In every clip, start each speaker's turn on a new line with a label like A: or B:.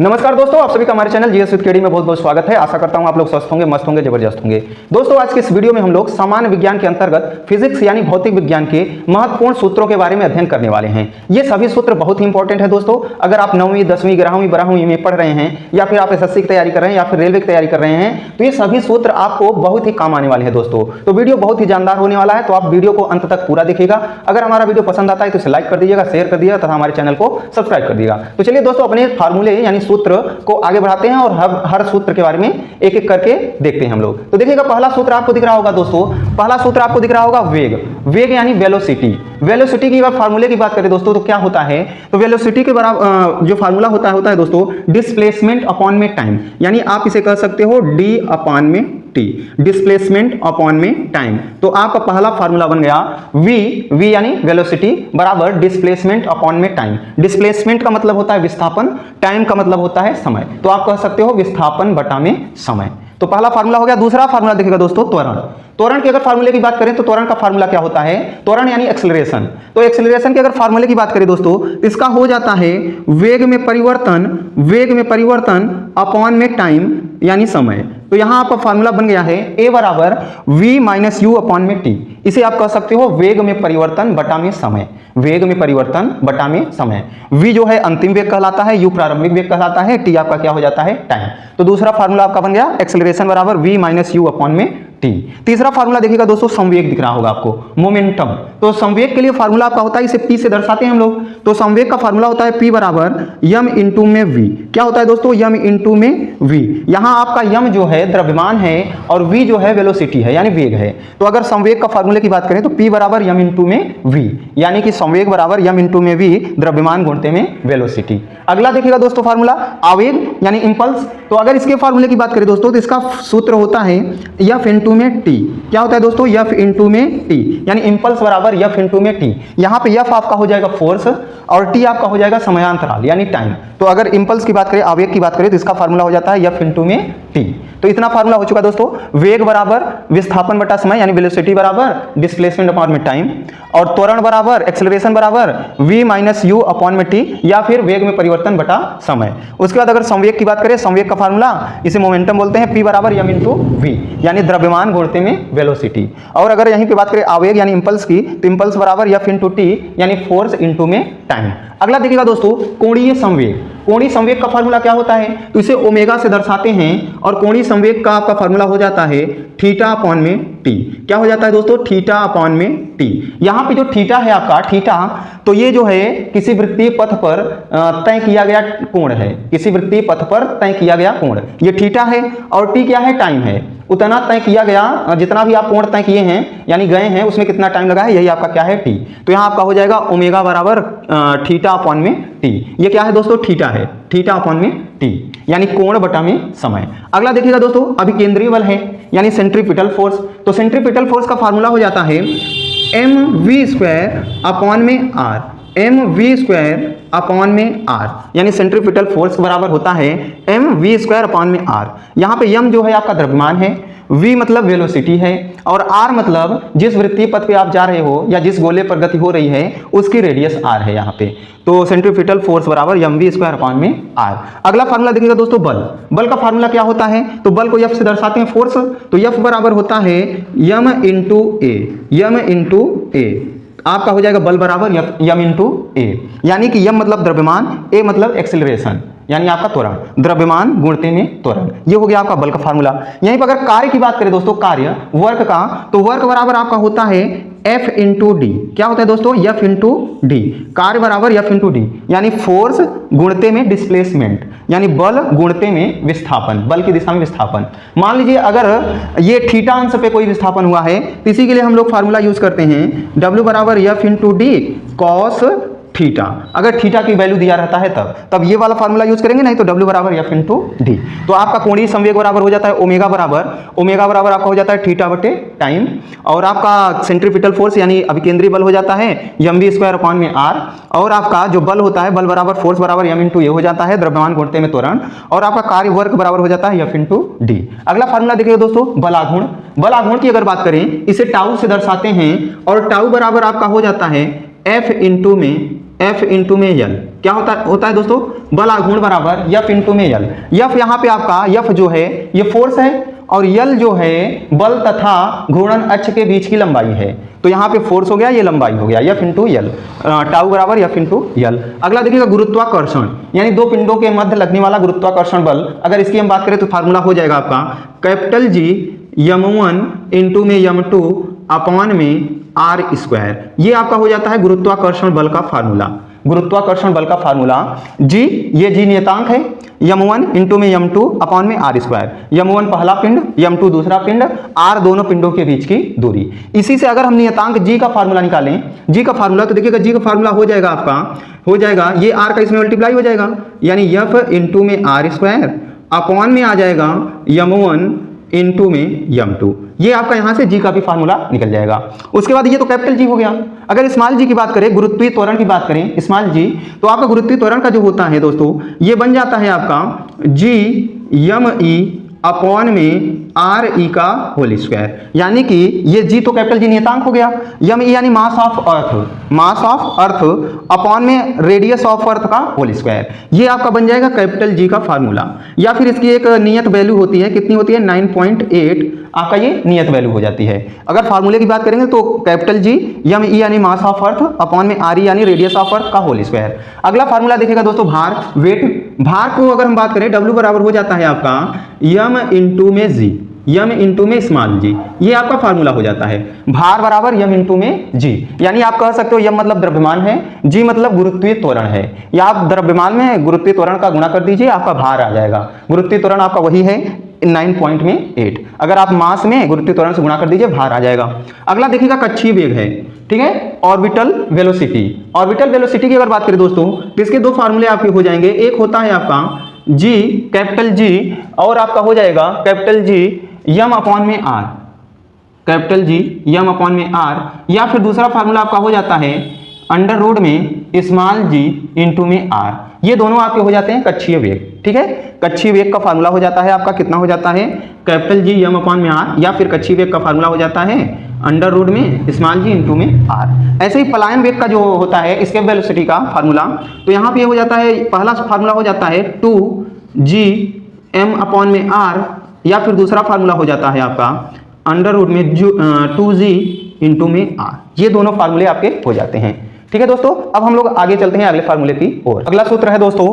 A: नमस्कार दोस्तों, आप सभी का हमारे चैनल जीएस विद केडी में बहुत बहुत स्वागत है। आशा करता हूं आप लोग स्वस्थ होंगे, मस्त होंगे, जबरदस्त होंगे। दोस्तों, आज के इस वीडियो में हम लोग सामान्य विज्ञान के अंतर्गत फिजिक्स यानी भौतिक विज्ञान के महत्वपूर्ण सूत्रों के बारे में अध्ययन करने वाले हैं। ये सभी सूत्र बहुत ही इंपॉर्टेंट है दोस्तों। अगर आप 9वीं 10वीं 11वीं 12वीं में पढ़ रहे हैं या फिर आप एसएससी की तैयारी कर रहे हैं या फिर रेलवे की तैयारी कर रहे हैं, तो ये सभी सूत्र आपको बहुत ही काम आने वाले हैं दोस्तों। तो वीडियो बहुत ही जानदार होने वाला है, तो आप वीडियो को अंत तक पूरा देखिएगा। अगर हमारा वीडियो पसंद आता है तो इसे लाइक कर दीजिएगा, शेयर कर दीजिएगा तथा हमारे चैनल को सब्सक्राइब कर दीजिएगा। तो चलिए दोस्तों, अपने फार्मूले यानी सूत्र को आगे बढ़ाते हैं और हर सूत्र के बारे में एक एक करके देखते हैं हम लोग। तो देखिएगा, पहला सूत्र आपको दिख रहा होगा दोस्तों, पहला सूत्र आपको दिख रहा होगा वेग। वेग यानी वेलोसिटी। वेलोसिटी की अगर फार्मूले की बात करें दोस्तों तो क्या होता है, तो वेलोसिटी के बराबर जो फार्मूला होता है दोस्तों डिस्प्लेसमेंट अपॉन में टाइम, यानी आप इसे कह सकते हो डी अपॉन में टी, डिस्प्लेसमेंट अपॉन में टाइम। तो आपका पहला फार्मूला बन गया वी यानी वेलोसिटी बराबर डिस्प्लेसमेंट अपॉन में टाइम। डिस्प्लेसमेंट का मतलब होता है विस्थापन, टाइम का मतलब होता है समय। तो आप कह सकते हो विस्थापन बटा में समय। तो पहला फार्मूला हो गया। दूसरा फार्मूला देखिएगा दोस्तों, त्वरण। त्वरण की अगर फार्मूले की बात करें तो त्वरण का फार्मूला क्या होता है, त्वरण यानी एक्सेलरेशन। तो एक्सेलरेशन की अगर फार्मूले की बात करें दोस्तों, इसका हो जाता है वेग में परिवर्तन अपॉन में टाइम यानी समय। तो यहां आपका फार्मूला बन गया है ए बराबर वी माइनस यू अपॉन में टी। इसे आप कह सकते हो वेग में परिवर्तन बटा में समय। वेग में परिवर्तन बटा में समय। वी जो है अंतिम वेग कहलाता है, यू प्रारंभिक वेग कहलाता है, टी आपका क्या हो जाता है, टाइम। तो दूसरा फार्मूला आपका बन गया एक्सेलरेशन बराबर वी माइनस यू अपॉन में टी। तीसरा फार्मूला देखिएगा दोस्तों, संवेग दिख रहा होगा आपको, मोमेंटम। तो संवेग के लिए फार्मूला आपका होता है, इसे पी से दर्शाते हैं हम लोग। तो संवेग का फार्मूला होता है पी बराबर यम इंटू में वी। क्या होता है दोस्तों, यम इंटू में वी। यहां आपका यम जो है द्रव्यमान है और वी जो है वेलोसिटी है यानी वेग है। तो अगर संवेग का फार्मूले की बात करें तो पी बराबर यम इंटू में वी, यानी कि संवेग बराबर यम इंटू में वी, द्रव्यमान गुणते में वेलोसिटी। अगला देखिएगा दोस्तों फार्मूला आवेग यानी इंपल्स। तो अगर इसके फार्मूले की बात करें दोस्तों तो इसका सूत्र होता है एफ इंटू में टी। क्या होता है दोस्तों, एफ इंटू में टी, यानी इंपल्स बराबर एफ इंटू में टी। यहां पे एफ आपका हो जाएगा फोर्स और टी आपका हो जाएगा समयांतराल यानी टाइम। तो अगर इंपल्स की बात करें, आवेग की बात करें, तो इसका फार्मूला हो जाता है एफ इंटू में टी। तो इतना फार्मूला हो चुका दोस्तों। वेग बराबर विस्थापन बटा समय यानी वेलोसिटी बराबर डिस्प्लेसमेंट अपॉन में टाइम, और त्वरण बराबर एक्सेलरेशन बराबर v माइनस यू अपॉन में टी, या फिर वेग में परिवर्तन बटा समय। उसके बाद अगर संवेग की बात करें, संवेग का फार्मूला इसे मोमेंटम बोलते हैं, p बराबर m इंटू वी, यानी द्रव्यमान गुणते में वेलोसिटी। और अगर यहीं पे बात करें आवेग यानी इंपल्स की, तो इंपल्स बराबर f इंटू टी, यानी फोर्स इंटू में टाइम। अगला देखिएगा दोस्तों, कोणीय संवेग। कोणीय संवेग का फार्मूला क्या होता है, तो इसे ओमेगा से दर्शाते हैं, और कोणीय संवेग का आपका फार्मूला हो जाता है थीटा अपॉन में टी। क्या हो जाता है दोस्तों, थीटा अपॉन में टी। यहां पे जो थीटा है आपका, थीटा, तो ये जो है किसी वृत्तीय पथ पर तय किया गया कोण है। किसी वृत्तीय पथ पर तय किया गया कोण ये थीटा है, और टी क्या है, टाइम है। उतना तय किया गया, जितना भी आप कोण तय किए हैं यानी गए हैं, उसमें कितना टाइम लगा है, यही आपका क्या है, टी। तो यहां आपका हो जाएगा ओमेगा बराबर थीटा अपॉन में टी। ये क्या है दोस्तों, थीटा है, थीटा अपॉन में टी, यानी कोण बटा में समय। अगला देखिएगा दोस्तों, अभिकेंद्रीय बल है यानी सेंट्रीपिटल फोर्स। तो सेंट्रीपिटल फोर्स का फार्मूला हो जाता है एम वी स्क्वायर अपॉन में R. M V square upon में आर, यानी सेंट्रीपिटल फोर्स बराबर होता है एम वी स्क्वायर अपॉन में आर। यहाँ पे एम जो है आपका द्रव्यमान है, v मतलब वेलोसिटी है, और r मतलब जिस वृत्तीय पथ पे आप जा रहे हो या जिस गोले पर गति हो रही है उसकी रेडियस r है यहाँ पे। तो सेंट्रीपिटल फोर्स बराबर एम वी स्क्वायर अपॉन में r। अगला फार्मूला देखिएगा दोस्तों, बल। बल का फार्मूला क्या होता है, तो बल को f से दर्शाते हैं, फोर्स। तो f बराबर होता है यम इंटू ए, यम इंटू ए। आपका हो जाएगा बल बराबर यम इंटू ए, यानी कि यम मतलब द्रव्यमान, ए मतलब एक्सेलरेशन यानी आपका त्वरण, द्रव्यमान गुणते में त्वरण। ये हो गया आपका बल का फार्मूला। यहीं पर अगर कार्य की बात करें दोस्तों, कार्य वर्क का, तो वर्क बराबर आपका होता है F इंटू डी। क्या होता है दोस्तों, F इंटू डी। कार्य बराबर F इंटू डी, यानी फोर्स गुणते में डिस्प्लेसमेंट, यानी बल गुणते में विस्थापन, बल की दिशा में विस्थापन। मान लीजिए अगर ये थीटा अंश पे कोई विस्थापन हुआ है, तो इसी के लिए हम लोग फार्मूला यूज करते हैं W बराबर F into D cos theta. अगर थीटा की वैल्यू दिया रहता है तब ये वाला फार्मूला यूज करेंगे, नहीं तो W बराबर F इंटू डी। तो आपका कोणीय संवेग बराबर हो जाता है ओमेगा बराबर आपका हो जाता है थीटा बटे टाइम, और आपका सेंट्रीपिटल फोर्स यानी अभिकेंद्रीय बल हो जाता है एम वी स्क्वायर अपॉन में आर, और आपका जो बल होता है, बल बराबर फोर्स बराबर एम इंटू ए हो जाता है, द्रव्यमान गुणते में त्वरण, और आपका कार्य वर्क बराबर हो जाता है F इंटू डी। अगला फार्मूला देखिए दोस्तों, बलाघूर्ण। बलाघूर्ण की अगर बात करें, इसे टाउ से दर्शाते हैं, और टाउ बराबर आपका हो जाता है F इंटू में F इंटू में यल। क्या होता है दोस्तों, बल आघूर्ण बराबर F इंटू में यल। F यहाँ पे आपका F जो है ये फोर्स है और यल जो है बल तथा घूर्णन अक्ष के बीच की लंबाई है। तो यहाँ पे फोर्स हो गया, ये लंबाई हो गया, F इंटू यल, टाउ बराबर F इंटू यल। अगला देखिएगा गुरुत्वाकर्षण, यानी दो पिंडों के मध्य लगने वाला गुरुत्वाकर्षण बल। अगर इसकी हम बात करें तो फार्मूला हो जाएगा आपका कैपिटल G m1 इंटू में m2 अपॉन में आर स्क्वायर। ये आपका हो जाता है गुरुत्वाकर्षण बल का फार्मूला। गुरुत्वाकर्षण बल का फार्मूला G, ये G नियतांक है, m1 इंटू में m2 अपॉन में आर स्क्वायर। m1 पहला पिंड, m2 दूसरा पिंड, r दोनों पिंडों के बीच की दूरी। इसी से अगर हम नियतांक G का फार्मूला निकालें, G का फार्मूला, तो देखिएगा G का फार्मूला हो जाएगा आपका, हो जाएगा ये r का इसमें मल्टीप्लाई हो जाएगा, यानी F इंटू में आर स्क्वायर अपॉन में आ जाएगा m1 इंटू में m2। ये आपका यहां से G का भी फार्मूला निकल जाएगा। उसके बाद ये तो कैपिटल G हो गया। अगर स्मॉल g की बात करें, गुरुत्वीय त्वरण की बात करें स्मॉल g, तो आपका गुरुत्वीय त्वरण का जो होता है दोस्तों, ये बन जाता है आपका G m e अपॉन में आर ई का होल स्क्वायर। यानी कि ये G तो कैपिटल G नियतांक हो गया, m e यानी mass of earth, mass of earth upon में रेडियस ऑफ अर्थ का होल स्क्वायर। ये आपका बन जाएगा कैपिटल G का फार्मूला। या फिर इसकी एक नियत वैल्यू होती है, कितनी होती है 9.8, आपका ये नियत वैल्यू हो जाती है। अगर फार्मूले की बात करेंगे तो कैपिटल G m e यानी मास ऑफ अर्थ अपॉन में आर ई यानी रेडियस ऑफ अर्थ का होल स्क्वायर। अगला फार्मूला देखिएगा दोस्तों भार, वेट। भार को अगर हम बात करें W बराबर हो जाता है आपका m इंटू में G, m इंटू में स्मॉल g। ये आपका फार्मूला हो जाता है भार बराबर m इंटू में g। यानी आप कह सकते हो m मतलब द्रव्यमान है, g मतलब गुरुत्वीय त्वरण है। या आप द्रव्यमान में गुरुत्वीय त्वरण का गुणा कर दीजिए, आपका भार आ जाएगा। गुरुत्वीय त्वरण आपका वही है 9.8। अगर आप मास में गुरुत्वीय त्वरण से गुणा कर दीजिए, भार आ जाएगा। अगला देखिएगा कक्षीय वेग है, ठीक है, ऑर्बिटल वेलोसिटी। ऑर्बिटल वेलोसिटी की अगर बात करें दोस्तों, तो इसके दो फार्मूले आपके हो जाएंगे। एक होता है आपका G कैपिटल G और आपका हो जाएगा कैपिटल G m अपॉन में r, capital G m upon में r। या फिर दूसरा फार्मूला आपका हो जाता है अंडर रूट में स्मॉल g इंटू में r। ये दोनों आपके हो जाते हैं कक्षीय वेग, ठीक है। कक्षीय वेग का फार्मूला हो जाता है आपका, कितना हो जाता है कैपिटल G m अपॉन में r। या फिर कक्षीय वेग का फार्मूला हो जाता है अंडर रूट में स्मॉल g इंटू में r। ऐसे ही पलायन वेग का जो होता है एस्केप वेलोसिटी का फार्मूला, तो यहाँ पे हो जाता है, पहला फार्मूला हो जाता है 2g m अपॉन में r। या फिर दूसरा फार्मूला हो जाता है आपका अंडर रूट में 2g इंटू में r। ये दोनों फार्मूले आपके हो जाते हैं, ठीक है दोस्तों। अब हम लोग आगे चलते हैं अगले फार्मूले की ओर। अगला सूत्र है दोस्तों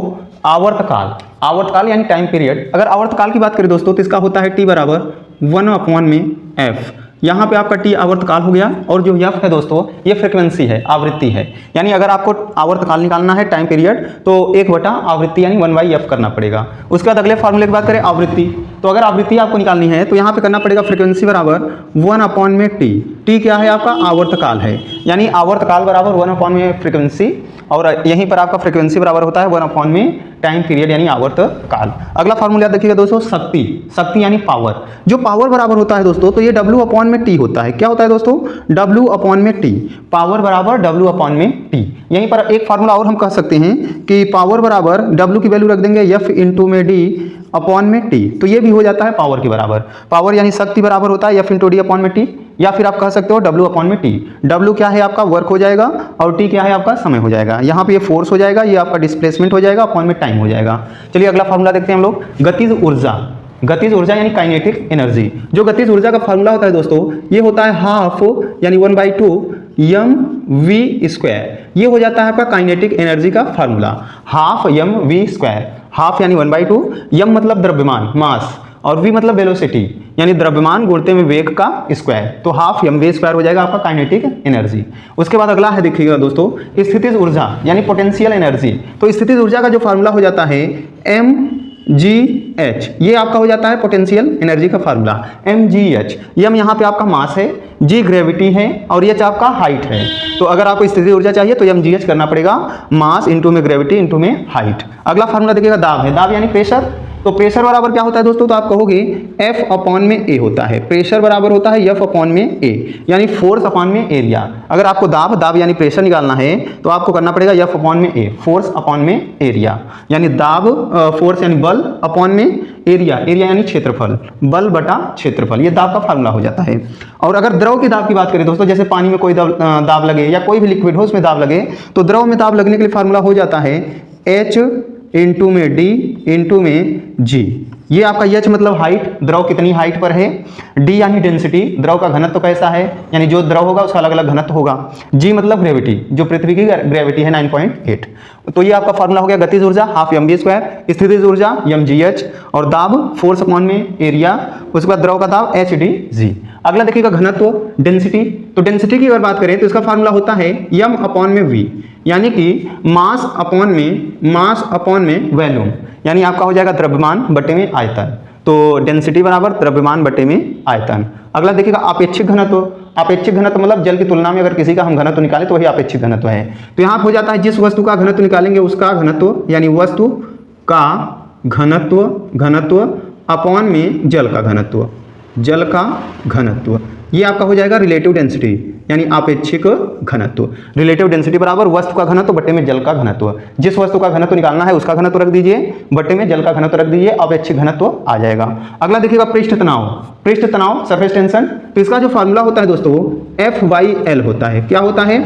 A: आवर्तकाल। आवर्तकाल यानी टाइम पीरियड। अगर आवर्तकाल की बात करें दोस्तों, तो इसका होता है T बराबर 1 अपॉन में f। यहाँ पे आपका T आवर्तकाल हो गया, और जो f है दोस्तों ये फ्रीक्वेंसी है, आवृत्ति है। यानी अगर आपको आवर्तकाल निकालना है टाइम पीरियड, तो 1 बटा आवृत्ति यानी 1/f करना पड़ेगा। उसके बाद अगले फार्मूले की बात करें आवृत्ति, तो अगर आवृत्ति आपको निकालनी है तो यहाँ पे करना पड़ेगा फ्रीक्वेंसी बराबर 1 अपॉन में T। T क्या है आपका आवर्तकाल है, यानी आवर्तकाल बराबर 1 अपॉन में फ्रीक्वेंसी, और यहीं पर आपका फ्रीक्वेंसी बराबर होता है 1 अपॉन में टाइम पीरियड यानी आवर्तकाल। अगला फार्मूला देखिएगा दोस्तों शक्ति। शक्ति यानी पावर। जो पावर बराबर होता है दोस्तों, तो ये W अपॉन में T होता है। क्या होता है दोस्तों W अपॉन में T। पावर बराबर W अपॉन में T। यहीं पर एक फार्मूला और हम कह सकते हैं कि पावर बराबर W की वैल्यू रख देंगे F इंटू में D अपॉन में T। तो ये भी हो जाता है पावर के बराबर। पावर यानी शक्ति बराबर होता है F इंटू D अपॉन में T। या फिर आप कह सकते हो W अपॉन में T। W क्या है आपका वर्क हो जाएगा, और T क्या है आपका समय हो जाएगा। यहाँ पे ये फोर्स हो जाएगा, ये आपका डिस्प्लेसमेंट हो जाएगा, अपॉन में टाइम हो जाएगा। चलिए अगला फार्मूला देखते हैं हम लोग गतिज ऊर्जा। गतिज ऊर्जा यानी काइनेटिक एनर्जी। जो गतिज ऊर्जा का फार्मूला होता है दोस्तों, ये होता है हाफ यानी 1/2 mv²। ये हो जाता है आपका काइनेटिक एनर्जी का फार्मूला, हाफ mv²। हाफ यानी 1/2, m मतलब द्रव्यमान मास, और v मतलब वेलोसिटी यानी द्रव्यमान गुणते में वेग का स्क्वायर। तो हाफ mv² हो जाएगा आपका काइनेटिक एनर्जी। उसके बाद अगला है देखिएगा दोस्तों स्थितिज ऊर्जा यानी पोटेंशियल एनर्जी। तो स्थितिज ऊर्जा का जो फार्मूला हो जाता है mgh। ये आपका हो जाता है पोटेंशियल एनर्जी का फार्मूला mgh। m यहाँ पे आपका मास है, g ग्रेविटी है, और h आपका हाइट है। तो अगर आपको स्थितिज ऊर्जा चाहिए तो mgh करना पड़ेगा, मास इंटू में ग्रेविटी इंटू में हाइट। अगला फार्मूला देखिएगा दाब है। दाब यानी प्रेशर। तो प्रेशर बराबर क्या होता है दोस्तों, तो आप कहोगे F अपॉन में A होता है। प्रेशर बराबर होता है F अपॉन में A, यानी फोर्स अपॉन में एरिया। अगर आपको दाब यानी प्रेशर निकालना है तो आपको करना पड़ेगा F अपॉन में A, फोर्स अपॉन में एरिया। यानी दाब फोर्स यानी बल अपॉन में एरिया, एरिया यानी क्षेत्रफल, बल बटा क्षेत्रफल, ये दाब का फार्मूला हो जाता है। और अगर द्रव की दाब की बात करें दोस्तों, जैसे पानी में कोई दाब लगे या कोई भी लिक्विड हो उसमें दाब लगे, तो द्रव में दाब लगने के लिए फार्मूला हो जाता है H इंटू में D इंटू में G। ये आपका H मतलब हाइट, द्रव कितनी हाइट पर है, D यानी डेंसिटी, द्रव का घनत्व कैसा है, यानी जो द्रव होगा उसका अलग अलग घनत्व होगा, G मतलब ग्रेविटी, जो पृथ्वी की ग्रेविटी है 9.8। तो ये आपका फार्मूला हो गया गतिज ऊर्जा हाफ mv², स्थितिज ऊर्जा mgh, और दाब फोर्स अपॉन में एरिया, उसके बाद द्रव का दाब HdG। अगला देखिएगा घनत्व, डेंसिटी। तो डेंसिटी की अगर बात करें तो इसका फार्मूला होता है m अपॉन में v, यानी कि मास अपॉन में वॉल्यूम, यानी आपका हो जाएगा द्रव्यमान बटे में आयतन। तो डेंसिटी बराबर द्रव्यमान बटे में आयतन। अगला देखिएगा अपेक्षिक घनत्व। अपेक्षिक घनत्व मतलब जल की तुलना में अगर किसी का हम घनत्व निकालें तो वही अपेक्षिक घनत्व है। तो यहाँ हो जाता है जिस वस्तु का घनत्व निकालेंगे उसका घनत्व, यानी वस्तु का घनत्व अपॉन में जल का घनत्व, ये आपका हो जाएगा रिलेटिव डेंसिटी, यानी आपेक्षिक घनत्व। रिलेटिव डेंसिटी बराबर वस्तु का घनत्व बटे में जल का घनत्व। जिस वस्तु का घनत्व निकालना है उसका घनत्व रख दीजिए, बटे में जल का घनत्व रख दीजिए, अपेक्षिक घनत्व आ जाएगा। अगला देखिएगा पृष्ठ तनाव सरफेस टेंशन। तो इसका जो फार्मूला होता है दोस्तों F/L होता है। क्या होता है?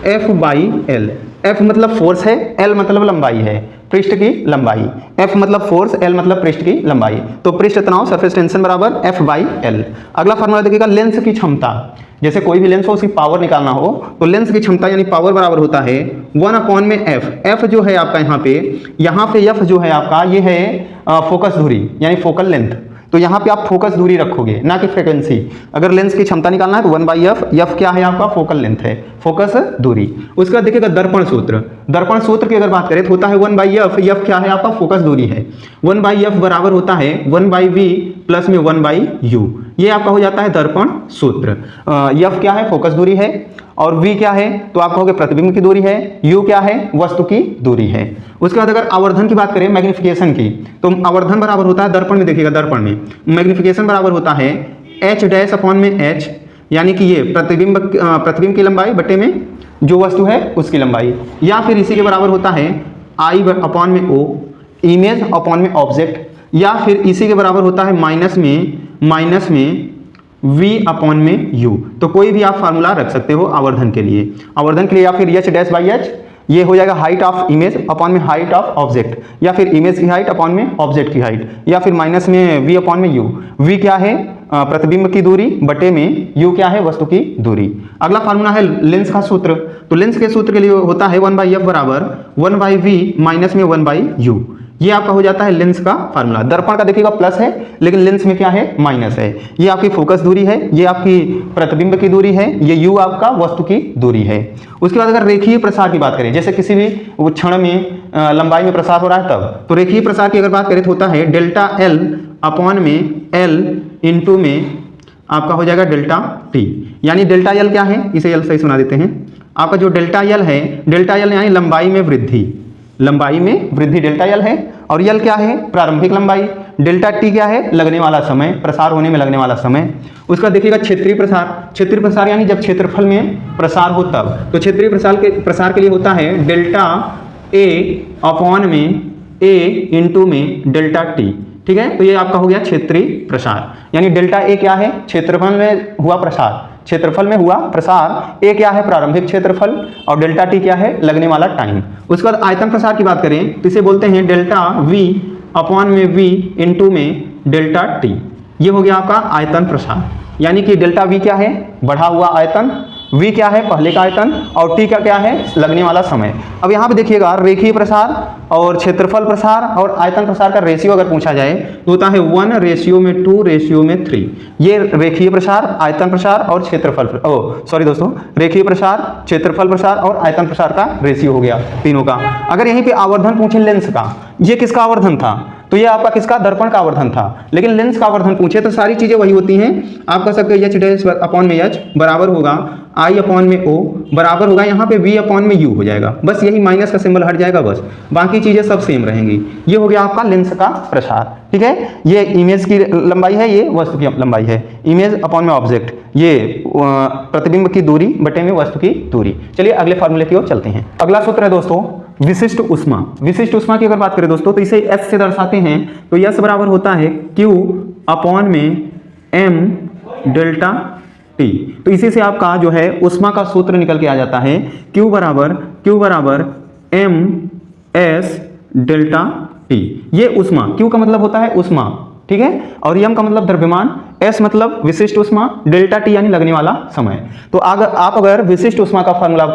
A: F/L। F मतलब फोर्स है, L मतलब लंबाई है, पृष्ठ की लंबाई। F मतलब फोर्स, L मतलब पृष्ठ की लंबाई। तो पृष्ठ तनाव सरफेस टेंशन बराबर F/L। अगला फार्मूला देखिएगा लेंस की क्षमता। जैसे कोई भी लेंस हो उसकी पावर निकालना हो तो लेंस की क्षमता यानी पावर बराबर होता है 1 अपॉन में F। F जो है आपका यहाँ पे F जो है आपका ये है फोकस दूरी, यानी फोकल लेंथ। तो यहाँ पे आप फोकस दूरी रखोगे ना कि फ्रीक्वेंसी। अगर लेंस की क्षमता निकालना है तो 1/F। F क्या है आपका? फोकल लेंथ है, फोकस दूरी। उसके बाद देखिएगा दर्पण सूत्र की अगर बात करें तो होता है 1/F। F क्या है आपका? फोकस दूरी है। 1/F बराबर होता है 1/V प्लस में 1/U। ये आपका हो जाता है दर्पण सूत्र। F क्या है? फोकस दूरी है, और V क्या है? तो आपका हो गया प्रतिबिंब की दूरी है। U क्या है? वस्तु की दूरी है। उसके बाद अगर आवर्धन की बात करें, मैग्निफिकेशन की, तो आवर्धन बराबर होता है दर्पण में, देखिएगा दर्पण में मैग्निफिकेशन बराबर होता है H' अपॉन में H, यानी कि ये प्रतिबिंब की लंबाई बटे में जो वस्तु है उसकी लंबाई, या फिर इसी के बराबर होता है I अपॉन में O, इमेज अपॉन में ऑब्जेक्ट, या फिर इसी के बराबर होता है माइनस में V अपॉन में U। तो कोई भी आप फार्मूला रख सकते हो आवर्धन के लिए, या फिर H'/H, ये हो जाएगा हाइट ऑफ इमेज अपॉन में हाइट ऑफ ऑब्जेक्ट, या फिर इमेज की हाइट अपॉन में ऑब्जेक्ट की हाइट, या फिर माइनस में V अपॉन में U। V क्या है? प्रतिबिंब की दूरी बटे में U क्या है? वस्तु की दूरी। अगला फार्मूला है लेंस का सूत्र। तो लेंस के सूत्र के लिए होता है 1/F बराबर 1/V माइनस में 1/U। ये आपका हो जाता है लेंस का फार्मूला। दर्पण का देखिएगा प्लस है, लेकिन लेंस में क्या है? माइनस है। ये आपकी फोकस दूरी है, ये आपकी प्रतिबिंब की दूरी है, ये U आपका वस्तु की दूरी है। उसके बाद अगर रेखीय प्रसार की बात करें, जैसे किसी भी क्षण में लंबाई में प्रसार हो रहा है तब, तो रेखीय प्रसार की अगर बात करें तो होता है ΔL अपॉन में L इंटू में आपका हो जाएगा ΔT। यानी ΔL क्या है? इसे L से ही सुना देते हैं। आपका जो ΔL है, ΔL यानी लंबाई में वृद्धि ΔL है, और L क्या है? प्रारंभिक लंबाई। ΔT क्या है? लगने वाला समय, प्रसार होने में लगने वाला समय। उसका देखिएगा क्षेत्रीय प्रसार यानी जब क्षेत्रफल में प्रसार हो तब। तो क्षेत्रीय प्रसार के लिए होता है ΔA अपॉन में A इंटू में ΔT। ठीक है, तो ये आपका हो गया क्षेत्रीय प्रसार। यानी ΔA क्या है? क्षेत्रफल में हुआ प्रसार। A क्या है? प्रारंभिक क्षेत्रफल, और ΔT क्या है? लगने वाला टाइम। उसके बाद आयतन प्रसार की बात करें तो इसे बोलते हैं ΔV अपॉन में V इंटू में ΔT। ये हो गया आपका आयतन प्रसार। यानी कि ΔV क्या है? बढ़ा हुआ आयतन, V क्या है? पहले का आयतन, और T का क्या है? लगने वाला समय। अब यहाँ पे देखिएगा रेखीय प्रसार और क्षेत्रफल प्रसार और आयतन प्रसार का रेशियो अगर पूछा जाए तो होता है 1:2:3। ये रेखीय प्रसार, आयतन प्रसार और रेखीय प्रसार, क्षेत्रफल प्रसार और आयतन प्रसार का रेशियो हो गया तीनों का। अगर यहीं पे आवर्धन पूछे लेंस का, ये किसका आवर्धन था? तो ये आपका किसका? दर्पण का आवर्धन था। लेकिन लेंस का आवर्धन पूछे तो सारी चीजें वही होती हैं। आप कह सकते हैं H' अपॉन में H बराबर होगा I अपॉन में O बराबर होगा यहाँ पे V अपॉन में U हो जाएगा। बस यही माइनस का सिंबल हट जाएगा, बस बाकी चीजें सब सेम रहेंगी। ये हो गया आपका लेंस का प्रसार। ठीक है, ये इमेज की लंबाई है, ये वस्तु की लंबाई है। इमेज अपॉन में ऑब्जेक्ट, ये प्रतिबिंब की दूरी बटे में वस्तु की दूरी। चलिए अगले फार्मूले की ओर चलते हैं। अगला सूत्र है दोस्तों विशिष्ट ऊष्मा। विशिष्ट ऊष्मा की अगर बात करें दोस्तों तो इसे एस से दर्शाते हैं, तो यस बराबर होता है Q अपॉन में m डेल्टा T। तो इसी से आपका जो है ऊष्मा का सूत्र निकल के आ जाता है Q बराबर m s डेल्टा T। ये ऊष्मा, Q का मतलब होता है ऊष्मा, ठीक है, और m का मतलब द्रव्यमान, s मतलब विशिष्ट ऊष्मा, डेल्टा T यानी लगने वाला समय। तो अगर विशिष्ट ऊष्मा का फॉर्मूला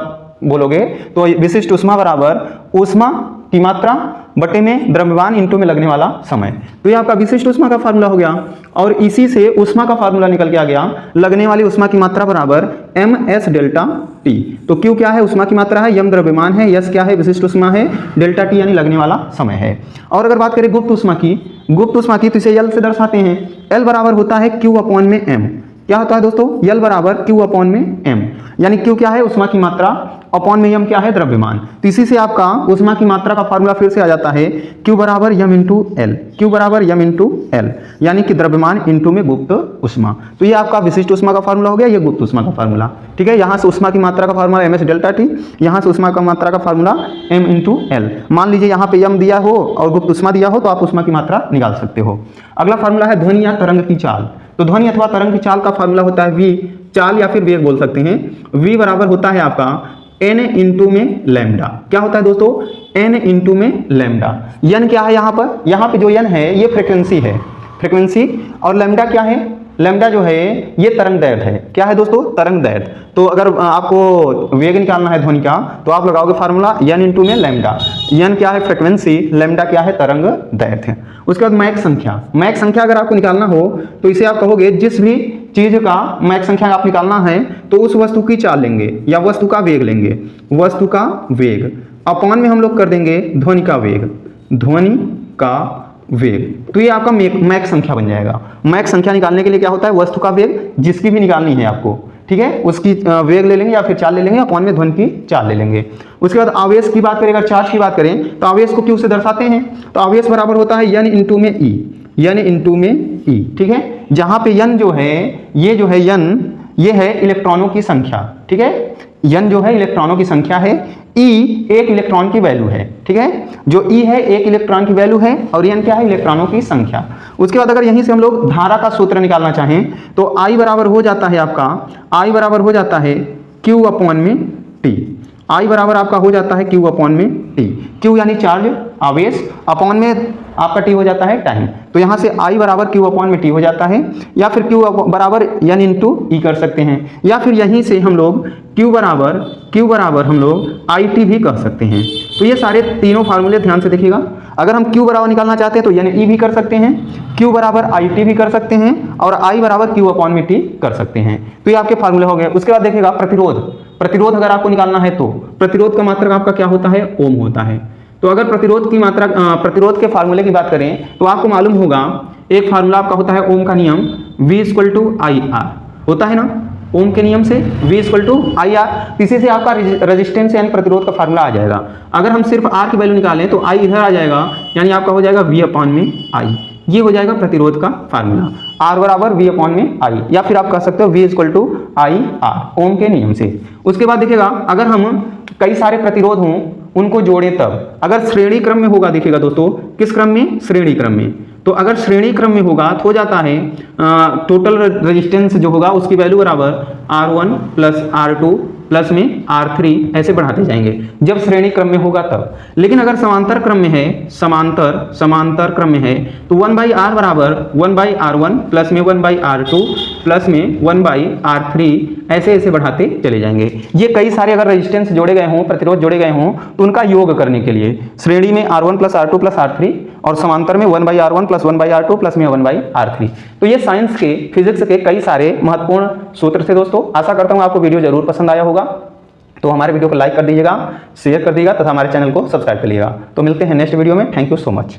A: बोलोगे तो विशिष्ट ऊष्मा बराबर ऊष्मा की मात्रा बटे में द्रव्यमान इंटू में लगने वाला समय। तो ये आपका विशिष्ट ऊष्मा का फार्मूला हो गया, और इसी से ऊष्मा का फार्मूला निकल के आ गया, लगने वाली ऊष्मा की मात्रा बराबर एम एस डेल्टा टी। तो क्यू क्या है, ऊष्मा की मात्रा है, यम द्रव्यमान है, यस क्या है, विशिष्ट ऊष्मा है, डेल्टा टी यानी लगने वाला समय है। और अगर बात करें गुप्त ऊष्मा की, तो इसे एल से दर्शाते हैं। एल बराबर होता है क्यू अपॉन में एम। क्या होता है दोस्तों, एल बराबर क्यू अपॉन में एम, यानी क्यू क्या है, ऊष्मा की मात्रा, अपॉन में एम क्या है, द्रव्यमान। तो इसी से आपका ऊष्मा की मात्रा का फार्मूला फिर से आ जाता है क्यू बराबर यम इंटू एल, क्यू बराबर यम इंटू एल, यानी कि द्रव्यमान इंटू में गुप्त ऊष्मा। तो ये आपका विशिष्ट ऊष्मा का फार्मूला हो गया, ये गुप्त ऊष्मा का फार्मूला, ठीक है। यहाँ से ऊष्मा की मात्रा का formula M S delta T, यहाँ से ऊष्मा का मात्रा का फार्मूला एम इंटू एल। मान लीजिए यहाँ पे यम दिया हो और गुप्त ऊष्मा दिया हो तो आप ऊष्मा की मात्रा निकाल सकते हो। अगला फार्मूला है ध्वनि या तरंग की चाल। तो ध्वनि अथवा तरंग की चाल का फार्मूला होता है वी, चाल या फिर वेग बोल सकते हैं। वी बराबर होता है आपका एन इंटू में लैम्डा। क्या होता है दोस्तों, एन इंटू में लैम्डा। यन क्या है यहाँ पे जो यन है ये फ्रिक्वेंसी है, फ्रिक्वेंसी, और लैम्डा क्या है, लैम्डा जो है ये तरंग दैर्घ्य है। क्या है दोस्तों, तरंग दैर्घ्य। तो अगर आपको वेग निकालना है ध्वनि का तो आप लगाओगे फार्मूला यन इंटू में लैम्डा। यन क्या है, फ्रिक्वेंसी, लैम्डा क्या है, तरंग दैर्घ्य। उसके बाद मैक संख्या। मैक संख्या अगर आपको निकालना हो तो इसे आप कहोगे जिस भी चीज का मैक संख्या आप निकालना है तो उस वस्तु की चाल लेंगे या वस्तु का वेग लेंगे, वस्तु का वेग अपॉन में हम लोग कर देंगे ध्वनि का वेग, ध्वनि का वेग। तो ये आपका मैक संख्या बन जाएगा। मैक संख्या निकालने के लिए क्या होता है, वस्तु का वेग जिसकी भी निकालनी है आपको, ठीक है, उसकी वेग ले लेंगे या फिर चाल ले लेंगे, अपॉन में ध्वनि की चाल ले लेंगे। उसके बाद आवेश की बात करें, अगर चार्ज की बात करें तो आवेश को क्यू से दर्शाते हैं। तो आवेश बराबर होता है यन इंटू में ई, यन इंटू में ई, ठीक है। जहां पे यन जो है, ये जो है यन, ये है इलेक्ट्रॉनों की संख्या, ठीक है। यन जो है इलेक्ट्रॉनों की संख्या है, ई एक इलेक्ट्रॉन की वैल्यू है, ठीक है। जो ई है एक इलेक्ट्रॉन की वैल्यू है और एन क्या है, इलेक्ट्रॉनों की संख्या। उसके बाद अगर यहीं से हम लोग धारा का सूत्र निकालना चाहें तो आई बराबर हो जाता है आपका, आई बराबर हो जाता है क्यू अपॉन में टी। आई बराबर आपका हो जाता है क्यू अपॉन में टी। क्यू यानी चार्ज, आवेश, अपॉन में आपका टी हो जाता है टाइम। तो यहाँ से आई बराबर क्यू अपॉन में टी हो जाता है, या फिर क्यू बराबर एन इंटू ई कर सकते हैं, या फिर यहीं से हम लोग क्यू बराबर हम लोग आई टी भी कह सकते हैं। तो ये सारे तीनों फार्मूले ध्यान से देखिएगा। अगर हम क्यू बराबर निकालना चाहते हैं तो एन ई भी कर सकते हैं, क्यू बराबर आई टी भी कर सकते हैं, और आई बराबर क्यू अपॉन में टी कर सकते हैं। तो ये आपके फार्मूले हो गए। उसके बाद देखिएगा प्रतिरोध। प्रतिरोध अगर आपको निकालना है तो प्रतिरोध का मात्रक आपका क्या होता है, ओम होता है। तो अगर प्रतिरोध की मात्रा, प्रतिरोध के फार्मूले की बात करें तो आपको मालूम होगा एक फार्मूला आपका होता है ओम का नियम, V = IR होता है ना, ओम के नियम से V = IR। इसी से आपका रेजिस्टेंस यानी प्रतिरोध का फार्मूला आ जाएगा। अगर हम सिर्फ R की वैल्यू निकालें तो I इधर आ जाएगा, यानी आपका हो जाएगा V अपॉन में I। ये हो जाएगा प्रतिरोध का फार्मूला, R बराबर V अपॉन में I, या फिर आप कह सकते हो V = IR ओम के नियम से। उसके बाद देखिएगा अगर हम कई सारे प्रतिरोध हों उनको जोड़े तब, अगर श्रेणी क्रम में होगा, देखिएगा दोस्तों किस क्रम में, श्रेणी क्रम में। तो अगर श्रेणी क्रम में होगा तो हो जाता है टोटल रेजिस्टेंस जो होगा उसकी वैल्यू बराबर R1 + R2 प्लस में R3 ऐसे बढ़ाते जाएंगे जब श्रेणी क्रम में होगा तब। लेकिन अगर समांतर क्रम में है, समांतर क्रम में है तो 1/R बराबर 1/R1 प्लस में 1/R2 प्लस में 1/R3 ऐसे ऐसे बढ़ाते चले जाएंगे। ये कई सारे अगर रेजिस्टेंस जोड़े गए हों, प्रतिरोध जोड़े गए हों तो उनका योग करने के लिए श्रेणी में R1 + R2 + R3 और समांतर में 1/R1 + 1/R2 प्लस में 1/R3। तो ये साइंस के, फिजिक्स के कई सारे महत्वपूर्ण सूत्र थे दोस्तों। आशा करता हूँ आपको वीडियो जरूर पसंद आया होगा। तो हमारे वीडियो को लाइक कर दीजिएगा, शेयर कर दीजिएगा तथा हमारे चैनल को सब्सक्राइब कर लीजिएगा। तो मिलते हैं नेक्स्ट वीडियो में। Thank you so much.